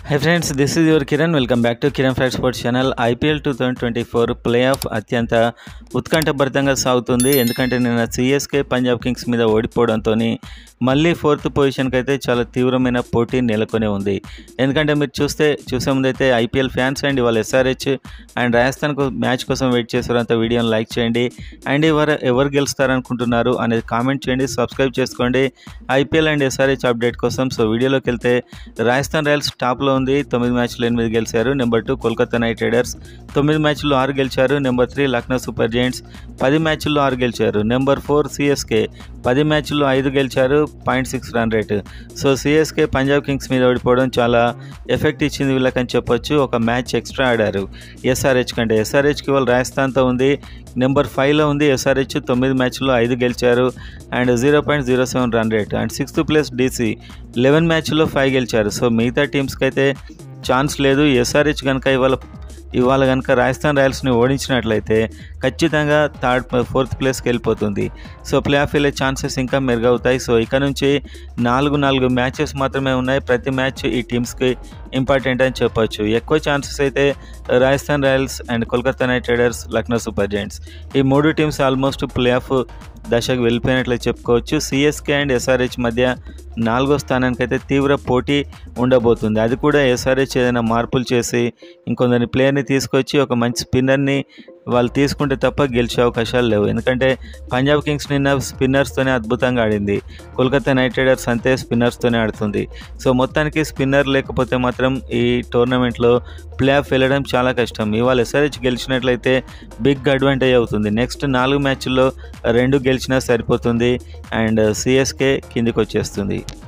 Hi friends, this is your Kiran. Welcome back to Kiran Fact Sports channel. IPL 2024 play of అత్యంత ఉత్కంఠభరితంగా సాగుతుంది. ఎందుకంటే నిన్న CSK Punjab Kings మీద ఓడిపోవడంతో మళ్ళీ 4th పొజిషన్కి అయితే చాలా తీవ్రమైన పోటీ నెలకొని ఉంది. ఎందుకంటే మీరు చూసే ముందైతే ఐపీఎల్ ఫ్యాన్స్ అండ్ ఇవాళ ఎస్ఆర్హెచ్ అండ్ రాజస్థాన్ మ్యాచ్ కోసం వెయిట్ చేసారంత వీడియోని లైక్ చేయండి అండ్ ఎవరు గెలుస్తారనుకుంటున్నారు అనేది కామెంట్ చేయండి, సబ్స్క్రైబ్ చేసుకోండి ఐపీఎల్ అండ్ ఎస్ఆర్హెచ్ అప్డేట్ కోసం. సో వీడియోలోకి వెళ్తే రాజస్థాన్ రాయల్స్ టాప్లో ఉంది. 9 మ్యాచ్లు 8 గెలిచారు. నెంబర్ 2 కోల్కతా నైట్ రైడర్స్ 9 మ్యాచ్ల్లో 6 గెలిచారు. నెంబర్ 3 లక్నో సూపర్ జైంట్స్ 10 మ్యాచ్ల్లో 6 గెలిచారు. నెంబర్ 4 సిఎస్కే 10 మ్యాచ్ల్లో 5 గెలిచారు, 0.6 run rate. So CSK Punjab Kings మీద ఓడిపోవడం చాలా ఎఫెక్ట్ ఇచ్చింది వీళ్ళకని చెప్పొచ్చు. ఒక మ్యాచ్ ఎక్స్ట్రా ఆడారు ఎస్ఆర్హెచ్ కంటే. ఎస్ఆర్హెచ్కి వాళ్ళు రాజస్థాన్తో ఉంది, నెంబర్ 5లో ఉంది. ఎస్ఆర్హెచ్ 9 మ్యాచ్ల్లో 5 గెలిచారు and 0.07 run rate. And 6th place DC 11 మ్యాచ్ల్లో 5 గెలిచారు. సో మిగతా టీమ్స్కి అయితే ఛాన్స్ లేదు. ఎస్ఆర్హెచ్ కనుక ఇవాళ కనుక రాజస్థాన్ రాయల్స్ని ఓడించినట్లయితే ఖచ్చితంగా 4th ప్లేస్కి వెళ్ళిపోతుంది. సో ప్లే ఆఫ్ వెళ్ళే ఛాన్సెస్ ఇంకా మెరుగవుతాయి. సో ఇక నుంచి 4 మ్యాచెస్ మాత్రమే ఉన్నాయి. ప్రతి మ్యాచ్ ఈ టీమ్స్కి ఇంపార్టెంట్ అని చెప్పొచ్చు. ఎక్కువ ఛాన్సెస్ అయితే Rajasthan Royals and Kolkata night riders, Lucknow super Giants ఈ 3 టీమ్స్ ఆల్మోస్ట్ ప్లే ఆఫ్ దశకు వెళ్ళిపోయినట్లే చెప్పుకోవచ్చు. సిఎస్కే అండ్ ఎస్ఆర్హెచ్ మధ్య 4వ స్థానానికి అయితే తీవ్ర పోటీ ఉండబోతుంది. అది కూడా ఎస్ఆర్హెచ్ ఏదైనా మార్పులు చేసి ఇంకొందరిని ప్లేయర్ని తీసుకొచ్చి ఒక మంచి స్పిన్నర్ని వాళ్ళు తీసుకుంటే తప్ప గెలిచే అవకాశాలు లేవు. ఎందుకంటే పంజాబ్ కింగ్స్ నిన్న స్పిన్నర్స్తోనే అద్భుతంగా ఆడింది. కోల్కతా నైట్ రైడర్స్ అంతే స్పిన్నర్స్తోనే ఆడుతుంది. సో మొత్తానికి స్పిన్నర్ లేకపోతే మాత్రం ఈ టోర్నమెంట్లో ప్లే ఆఫ్ వెళ్ళడం చాలా కష్టం. ఇవాళ ఎస్ఆర్హెచ్ గెలిచినట్లయితే బిగ్ అడ్వాంటేజ్ అవుతుంది. నెక్స్ట్ 4 మ్యాచ్ల్లో 2 గెలిచినా సరిపోతుంది అండ్ సిఎస్కే కిందికి వచ్చేస్తుంది.